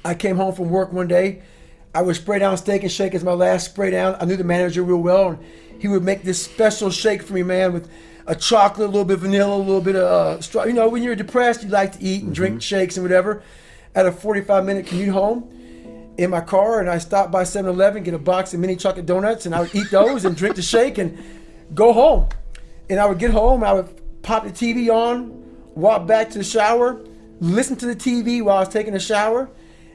I came home from work one day. I would spray down Steak and Shake as my last spray down. I knew the manager real well, and he would make this special shake for me, man, with a chocolate, a little bit of vanilla, a little bit of straw. You know, when you're depressed, you like to eat and drink shakes and whatever. I had a 45-minute commute home in my car, and I stopped by 7-Eleven, get a box of mini chocolate donuts, and I would eat those and drink the shake and go home. And I would get home, I would pop the TV on, walk back to the shower, listen to the TV while I was taking a shower,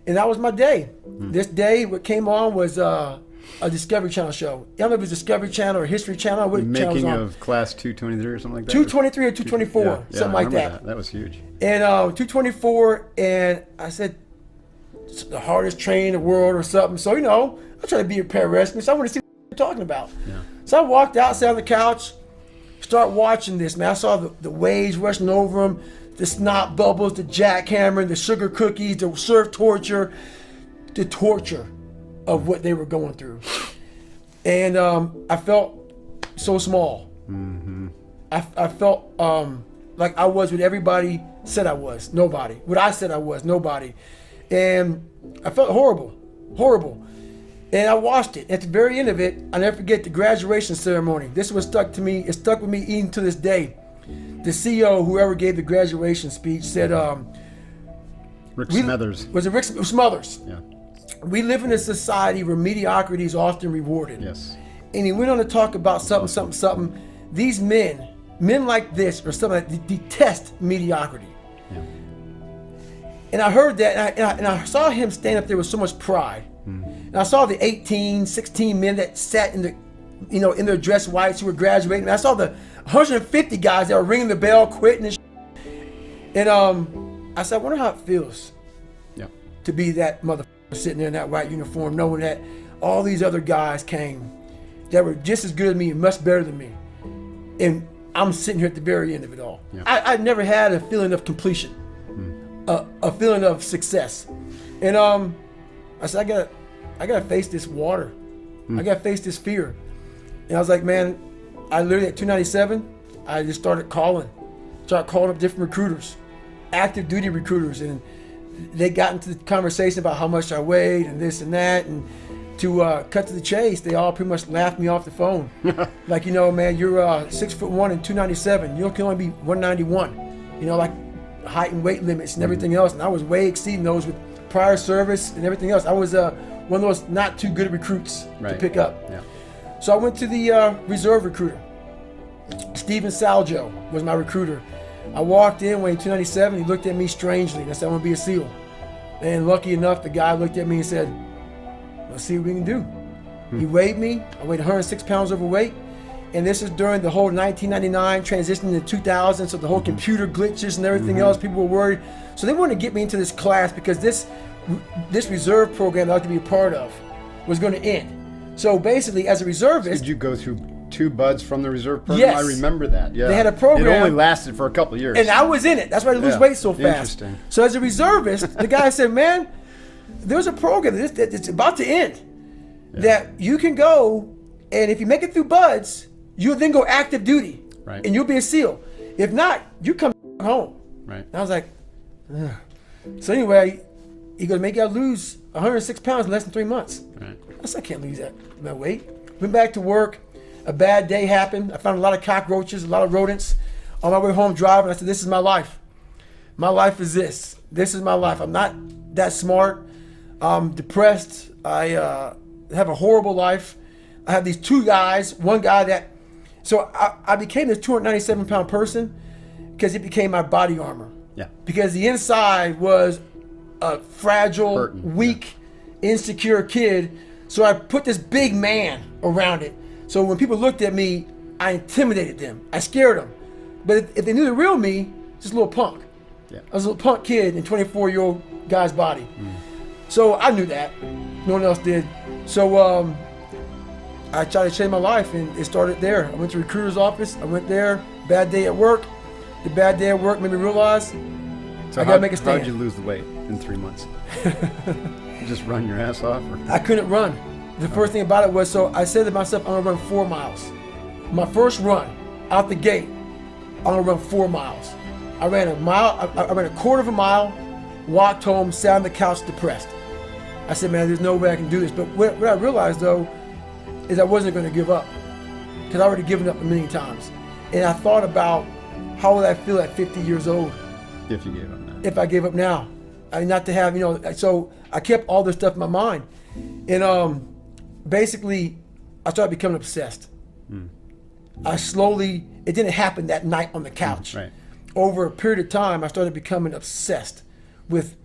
and that was my day. This day, what came on was a Discovery Channel show. I don't know if it was Discovery Channel or History Channel. What Making of Class 223 or something like that? 223 or 224, something like that. That was huge. And 224, and I said, it's the hardest train in the world or something. So, you know, I try to be a pararescue, so I want to see what you're talking about. Yeah. So I walked out, sat on the couch, start watching this, man. I saw the waves rushing over them, the snot bubbles, the jackhammering, the sugar cookies, the surf torture, the torture of what they were going through. And I felt so small. I felt like I was what everybody said I was, nobody. What I said I was, nobody. And I felt horrible. And I watched it. At the very end of it, I'll never forget the graduation ceremony. This was stuck to me. It stuck with me even to this day. The CEO, whoever gave the graduation speech, said, Rick Smothers. Was it Rick Smothers? Yeah. We live in a society where mediocrity is often rewarded. Yes. And he went on to talk about something. These men like this or something that detest mediocrity. Yeah. And I heard that, and I saw him stand up there with so much pride. And I saw the 18, 16 men that sat in their dress whites who were graduating. And I saw the 150 guys that were ringing the bell, quitting and And I said, I wonder how it feels to be that motherfucker sitting there in that white uniform, knowing that all these other guys came that were just as good as me and much better than me. And I'm sitting here at the very end of it all. Yeah. I never had a feeling of completion, a feeling of success. And I said, I gotta face this water. I gotta face this fear. And I was like, man, I literally at 297, I just started calling up different recruiters, active duty recruiters, and they got into the conversation about how much I weighed and this and that, and to cut to the chase, they all pretty much laughed me off the phone. Like, man, you're 6'1" and 297. You can only be 191. Like height and weight limits and everything else. And I was way exceeding those with prior service and everything else. I was one of those not too good recruits to pick up. Yeah. So I went to the reserve recruiter. Steven Saljo was my recruiter. I walked in weighing 297. He looked at me strangely, and I said, I want to be a SEAL. And lucky enough, the guy looked at me and said, let's see what we can do. He weighed me. I weighed 106 pounds overweight. And this is during the whole 1999 transition into 2000, so the whole computer glitches and everything else. People were worried. So they wanted to get me into this class because this reserve program that I was going to be a part of was going to end. So basically, as a reservist... Did you go through 2 buds from the reserve program? Yes. I remember that. Yeah. They had a program. It only lasted for a couple of years. And I was in it. That's why I lose weight so fast. Interesting. So as a reservist, the guy said, man, there's a program that's about to end that you can go, and if you make it through buds, you'll then go active duty. Right. And you'll be a SEAL. If not, you come home. Right. And I was like, ugh. So anyway, he goes, make you lose 106 pounds in less than 3 months. Right. I said, I can't lose that weight. Went back to work. A bad day happened. I found a lot of cockroaches, a lot of rodents. On my way home driving, I said, this is my life. My life is this. This is my life. I'm not that smart. I'm depressed. I have a horrible life. I have these 2 guys. One guy that... So I became this 297-pound person because it became my body armor. Yeah. Because the inside was a fragile, weak, insecure kid. So I put this big man around it. So when people looked at me, I intimidated them. I scared them. But if they knew the real me, just a little punk. Yeah. I was a little punk kid in a 24-year-old guy's body. So I knew that. No one else did. So I tried to change my life, and it started there. I went to the recruiter's office. I went there. Bad day at work. The bad day at work made me realize I got to make a stand. How did you lose the weight in 3 months? You just run your ass off? Or? I couldn't run. The first thing about it was, so I said to myself, I'm going to run 4 miles. My first run out the gate, I'm going to run 4 miles. I ran a quarter of a mile, walked home, sat on the couch depressed. I said, man, there's no way I can do this. But what I realized, though, is I wasn't going to give up, because I already given up a million times. And I thought about how would I feel at 50 years old If you gave up now. if I gave up now. Not to have, so I kept all this stuff in my mind. And basically, I started becoming obsessed. I slowly, it didn't happen that night on the couch. Right. Over a period of time, I started becoming obsessed with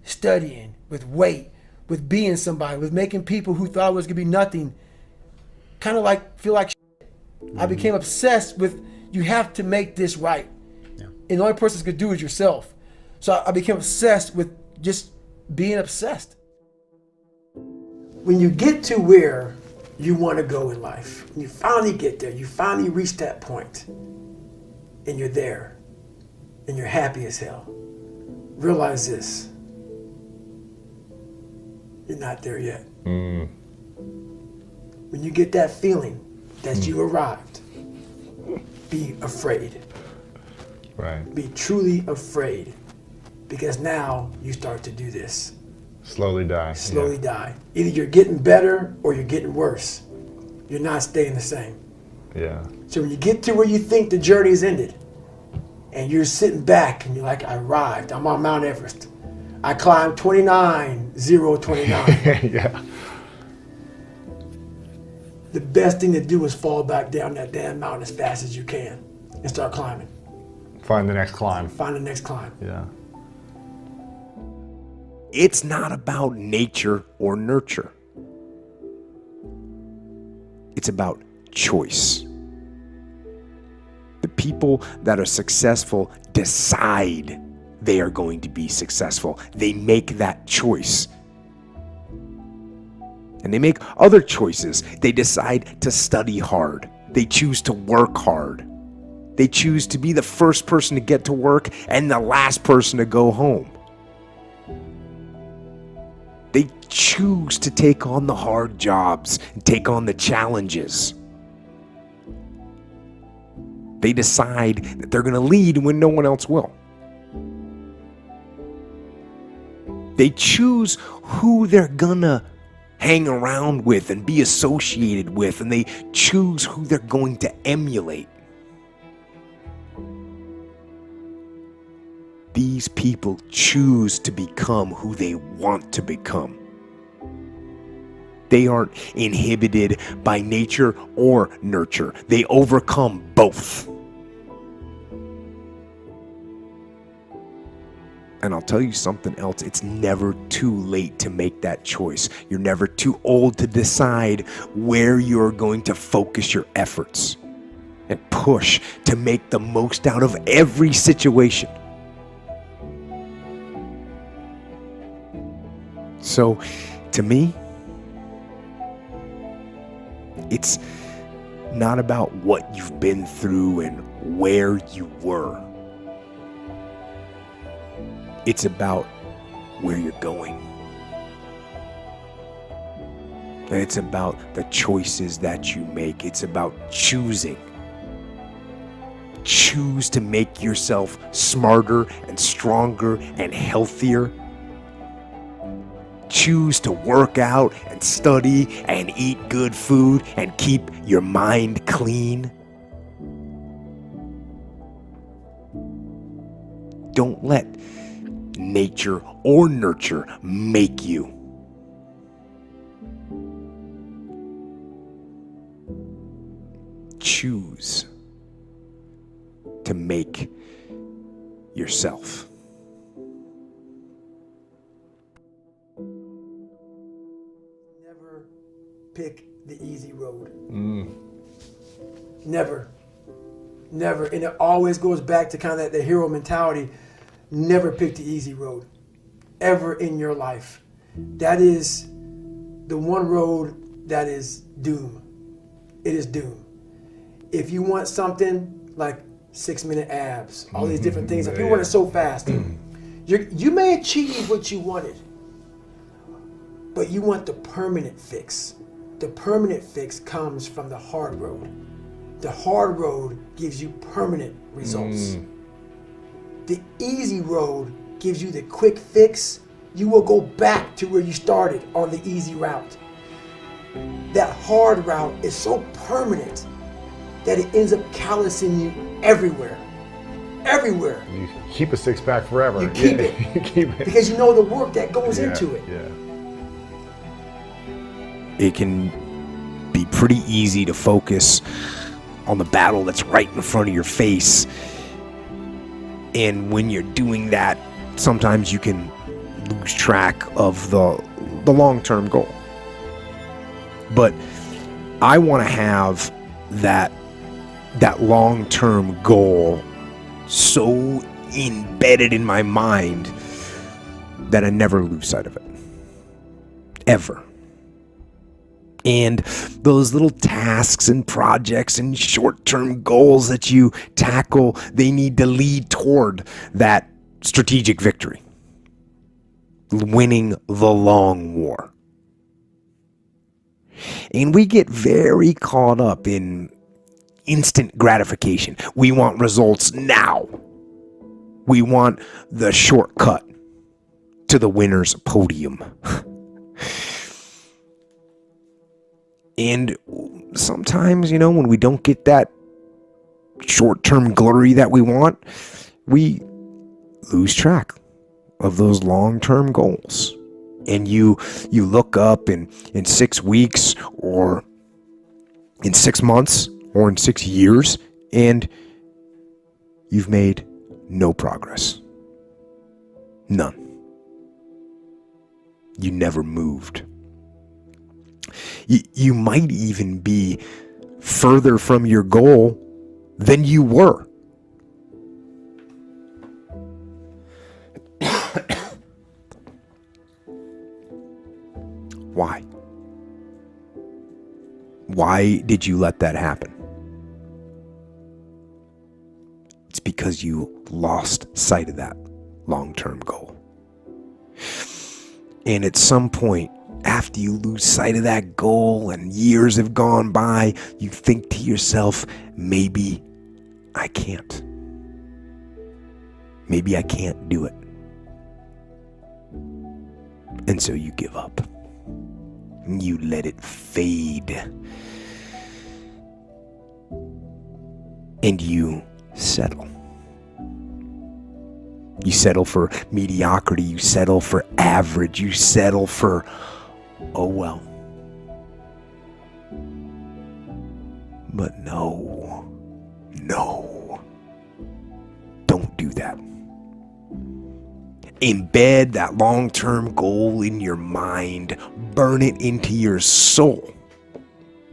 studying, with weight, with being somebody, with making people who thought I was going to be nothing kind of like feel like shit. I became obsessed with, you have to make this right. Yeah. And the only person that's going to do is yourself. So I became obsessed with just being obsessed. When you get to where you want to go in life, when you finally get there, you finally reach that point, and you're there, and you're happy as hell, realize this: you're not there yet. When you get that feeling that you arrived, be afraid. Right. Be truly afraid, because now you start to do this. Slowly die. Slowly die. Either you're getting better or you're getting worse. You're not staying the same. Yeah. So when you get to where you think the journey is ended, and you're sitting back and you're like, I arrived, I'm on Mount Everest. I climbed 29,029. Yeah. The best thing to do is fall back down that damn mountain as fast as you can and start climbing. Find the next climb. Find the next climb. Yeah. It's not about nature or nurture. It's about choice. The people that are successful decide they are going to be successful. They make that choice. And they make other choices. They decide to study hard. They choose to work hard. They choose to be the first person to get to work and the last person to go home. They choose to take on the hard jobs and take on the challenges. They decide that they're going to lead when no one else will. They choose who they're going to hang around with and be associated with, and they choose who they're going to emulate. These people choose to become who they want to become. They aren't inhibited by nature or nurture. They overcome both. And I'll tell you something else. It's never too late to make that choice. You're never too old to decide where you're going to focus your efforts and push to make the most out of every situation. So, to me, it's not about what you've been through and where you were. It's about where you're going. And it's about the choices that you make. It's about choosing. Choose to make yourself smarter and stronger and healthier. Choose to work out and study and eat good food and keep your mind clean. Don't let nature or nurture make you. Choose to make yourself. Never pick the easy road. Never. Never. And it always goes back to kind of that hero mentality. Never pick the easy road. Ever in your life. That is the one road that is doom. It is doom. If you want something like 6-minute abs, all these different things, if you want it so fast, you may achieve what you wanted, but you want the permanent fix. The permanent fix comes from the hard road. The hard road gives you permanent results. The easy road gives you the quick fix, you will go back to where you started on the easy route. That hard route is so permanent that it ends up callousing you everywhere. Everywhere. You keep a six-pack forever. You keep Yeah, it. You keep it. Because you know the work that goes Yeah, into it. Yeah. It can be pretty easy to focus on the battle that's right in front of your face. And when you're doing that, sometimes you can lose track of the long-term goal. But I want to have that long-term goal so embedded in my mind that I never lose sight of it. Ever. And those little tasks and projects and short-term goals that you tackle, they need to lead toward that strategic victory. Winning the long war. And we get very caught up in instant gratification. We want results now. We want the shortcut to the winner's podium. And sometimes, when we don't get that short-term glory that we want, we lose track of those long-term goals. And you look up in 6 weeks or in 6 months or in 6 years, and you've made no progress. None. You never moved. You might even be further from your goal than you were. Why? Why did you let that happen? It's because you lost sight of that long-term goal. And at some point, after you lose sight of that goal and years have gone by, you think to yourself, maybe I can't. Maybe I can't do it. And so you give up. You let it fade. And you settle. You settle for mediocrity. You settle for average. You settle for, oh well. But no. Don't do that. Embed that long-term goal in your mind. Burn it into your soul.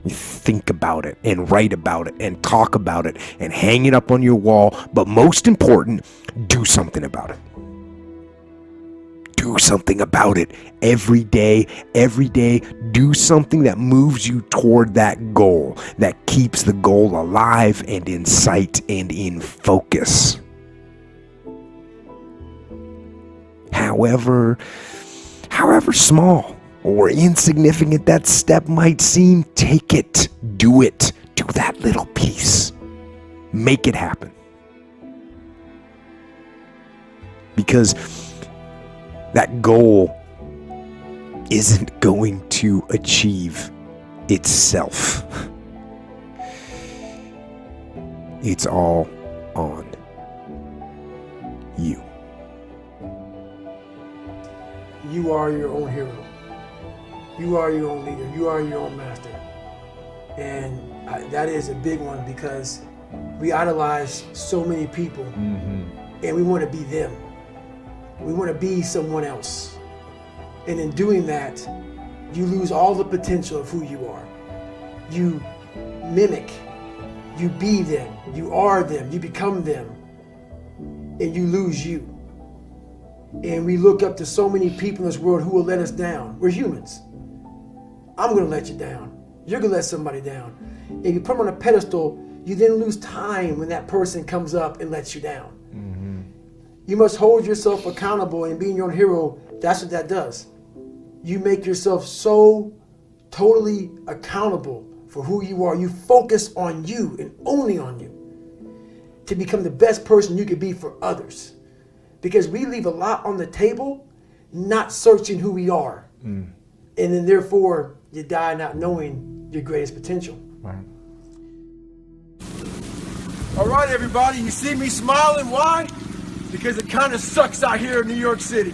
Think about it and write about it and talk about it and hang it up on your wall. But most important, do something about it. Do something about it every day. Do something that moves you toward that goal, that keeps the goal alive and in sight and in focus. However small or insignificant that step might seem, take it, do it, do that little piece. Make it happen. Because that goal isn't going to achieve itself. It's all on you. You are your own hero. You are your own leader. You are your own master. And that is a big one because we idolize so many people and we want to be them. We want to be someone else. And in doing that, you lose all the potential of who you are. You mimic. You be them. You are them. You become them. And you lose you. And we look up to so many people in this world who will let us down. We're humans. I'm going to let you down. You're going to let somebody down. If you put them on a pedestal, you then lose time when that person comes up and lets you down. You must hold yourself accountable, and being your own hero, that's what that does. You make yourself so totally accountable for who you are. You focus on you and only on you to become the best person you could be for others. Because we leave a lot on the table not searching who we are. And then therefore you die not knowing your greatest potential. Right. All right, everybody, you see me smiling. Why? Because it kind of sucks out here in New York City.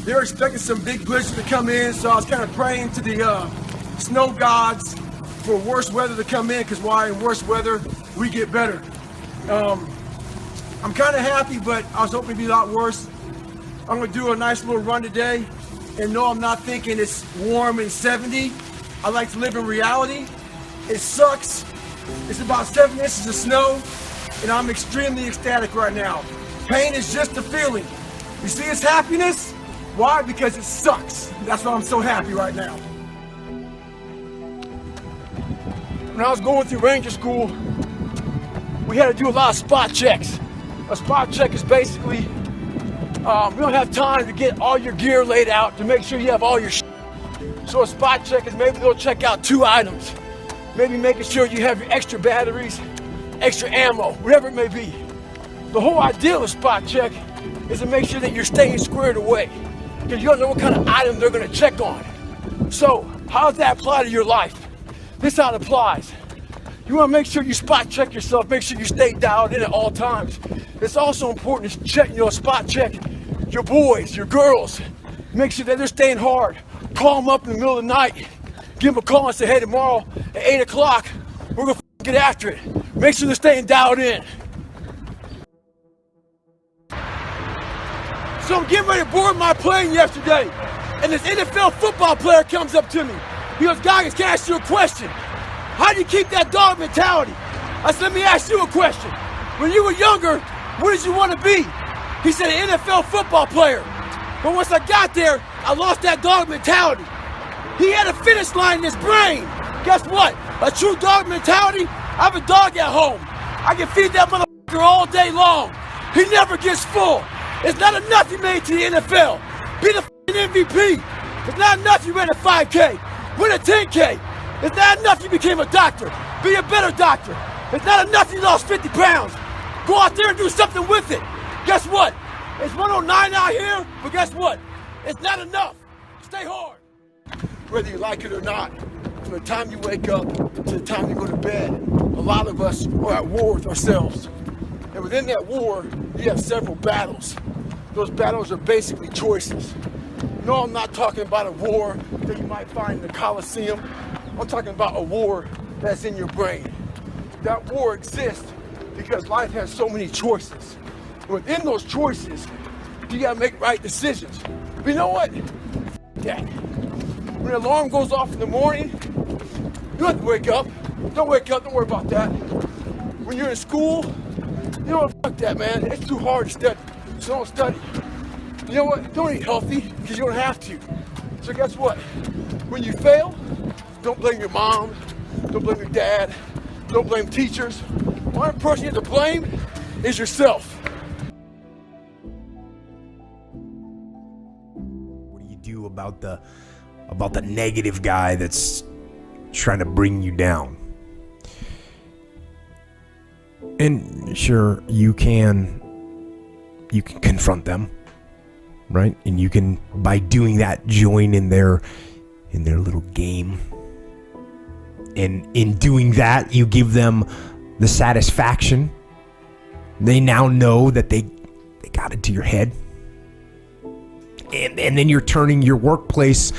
They're expecting some big blizzard to come in, so I was kind of praying to the snow gods for worse weather to come in, because why? In worse weather, we get better. I'm kind of happy, but I was hoping it'd be a lot worse. I'm gonna do a nice little run today, and no, I'm not thinking it's warm and 70. I like to live in reality. It sucks. It's about 7 inches of snow, and I'm extremely ecstatic right now. Pain is just a feeling. You see it's happiness? Why? Because it sucks. That's why I'm so happy right now. When I was going through Ranger School, we had to do a lot of spot checks. A spot check is basically, we don't have time to get all your gear laid out to make sure you have all your shit. So a spot check is maybe they'll check out 2 items. Maybe making sure you have your extra batteries, extra ammo, whatever it may be. The whole idea of a spot check is to make sure that you're staying squared away, because you don't know what kind of item they're gonna check on. So how does that apply to your life? This is how it applies. You wanna make sure you spot check yourself, make sure you stay dialed in at all times. It's also important to check, spot check your boys, your girls. Make sure that they're staying hard. Call them up in the middle of the night. Give them a call and say, hey, tomorrow at 8 o'clock, we're gonna get after it. Make sure they're staying dialed in. So I'm getting ready to board my plane yesterday, and this NFL football player comes up to me. He goes, Goggins, can I ask you a question? How do you keep that dog mentality? I said, let me ask you a question. When you were younger, what did you want to be? He said, an NFL football player. But once I got there, I lost that dog mentality. He had a finish line in his brain. Guess what? A true dog mentality, I have a dog at home. I can feed that motherfucker all day long. He never gets full. It's not enough you made to the NFL. Be the MVP. It's not enough you ran a 5K. Win a 10K. It's not enough you became a doctor. Be a better doctor. It's not enough you lost 50 pounds. Go out there and do something with it. Guess what? It's 109 out here, but guess what? It's not enough. Stay hard. Whether you like it or not, from the time you wake up to the time you go to bed, a lot of us are at war with ourselves. And within that war, you have several battles. Those battles are basically choices. No, I'm not talking about a war that you might find in the Coliseum. I'm talking about a war that's in your brain. That war exists because life has so many choices. And within those choices, you gotta make right decisions. But you know what? That. When the alarm goes off in the morning, you don't have to wake up. Don't wake up, don't worry about that. When you're in school, you know what, fuck that, man. It's too hard to study, so don't study. You know what, don't eat healthy, because you don't have to. So guess what? When you fail, don't blame your mom, don't blame your dad, don't blame teachers. One person you have to blame is yourself. What do you do about the negative guy that's trying to bring you down? And sure, you can confront them, right? And you can, by doing that, join in their little game. And in doing that, you give them the satisfaction. They now know that they got into your head. And then you're turning your workplace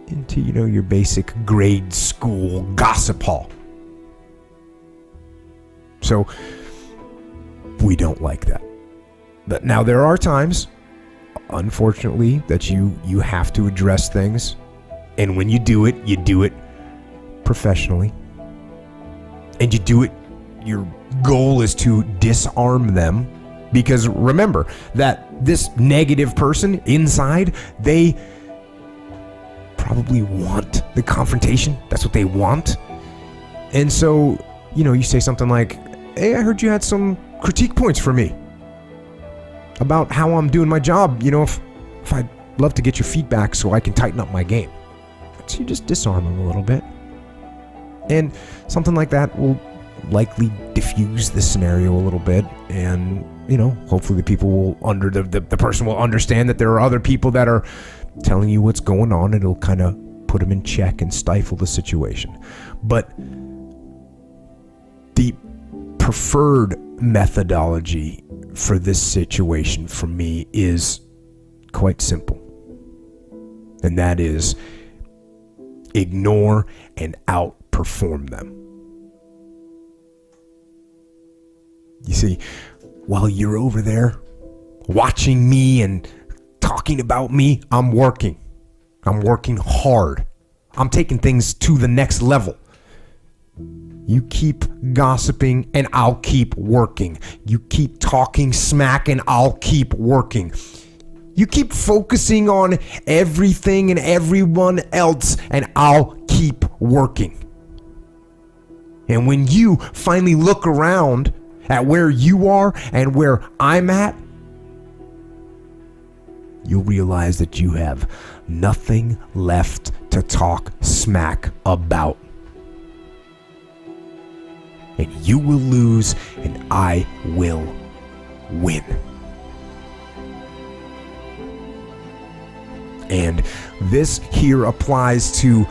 into, your basic grade school gossip hall. So we don't like that. But now there are times, unfortunately, that you have to address things. And when you do it professionally. And you do it, your goal is to disarm them. Because remember that this negative person inside, they probably want the confrontation. That's what they want. And so, you say something like, hey, I heard you had some critique points for me about how I'm doing my job. If I'd love to get your feedback so I can tighten up my game. So you just disarm them a little bit. And something like that will likely diffuse the scenario a little bit, and hopefully the people will the person will understand that there are other people that are telling you what's going on, and it'll kind of put them in check and stifle the situation. But the preferred methodology for this situation for me is quite simple, and that is ignore and outperform them. You see, while you're over there watching me and talking about me, I'm working hard. I'm taking things to the next level. You keep gossiping and I'll keep working. You keep talking smack and I'll keep working. You keep focusing on everything and everyone else and I'll keep working. And when you finally look around at where you are and where I'm at, you'll realize that you have nothing left to talk smack about. And you will lose and I will win. And this here applies to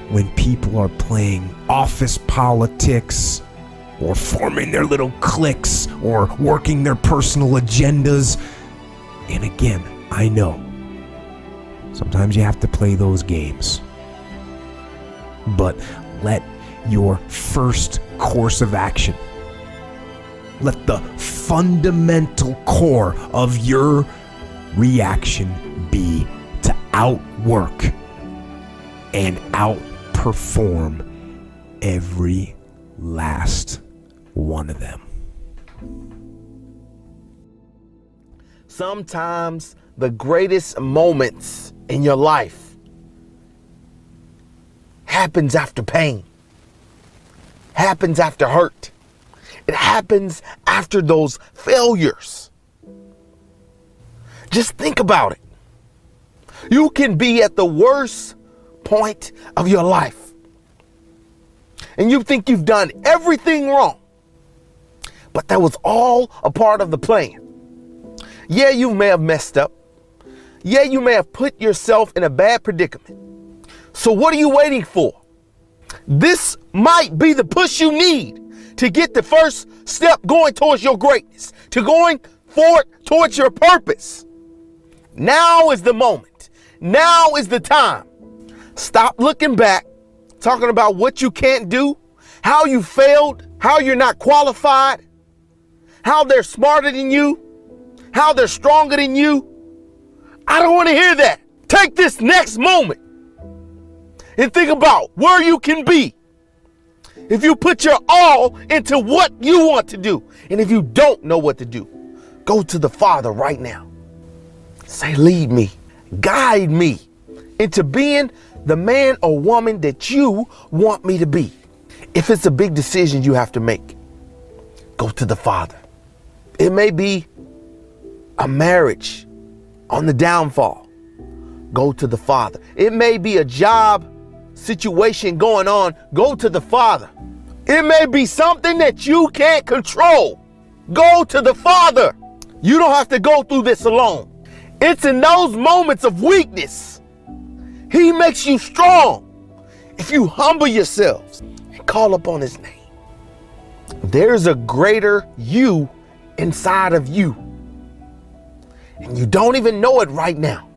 when people are playing office politics or forming their little cliques or working their personal agendas. And again, I know sometimes you have to play those games, but let your first course of action, let the fundamental core of your reaction be to outwork and outperform every last one of them. Sometimes the greatest moments in your life happens after pain, happens after hurt. It happens after those failures. Just think about it. You can be at the worst point of your life and you think you've done everything wrong, but that was all a part of the plan. Yeah, you may have messed up. Yeah, you may have put yourself in a bad predicament. So what are you waiting for? This might be the push you need to get the first step going towards your greatness, to going forward towards your purpose. Now is the moment. Now is the time. Stop looking back, talking about what you can't do, how you failed, how you're not qualified, how they're smarter than you, how they're stronger than you. I don't want to hear that. Take this next moment and think about where you can be if you put your all into what you want to do. And if you don't know what to do, go to the Father right now. Say, lead me, guide me into being the man or woman that you want me to be. If it's a big decision you have to make, go to the Father. It may be a marriage on the downfall. Go to the Father. It may be a job situation going on. Go to the Father. It may be something that you can't control. Go to the Father. You don't have to go through this alone. It's in those moments of weakness He makes you strong. If you humble yourselves and call upon His name, there's a greater you inside of you. And you don't even know it right now.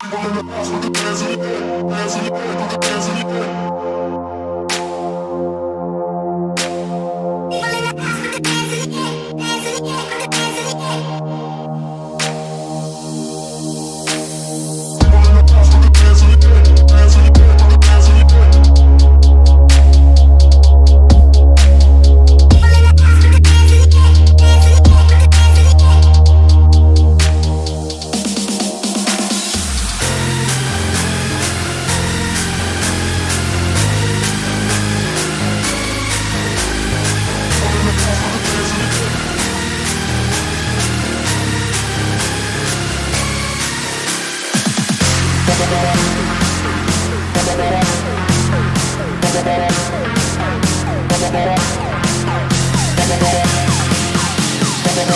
We'll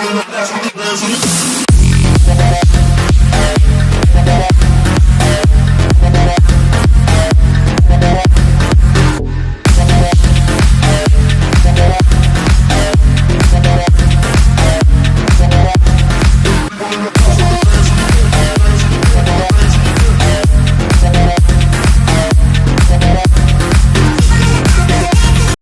be right back.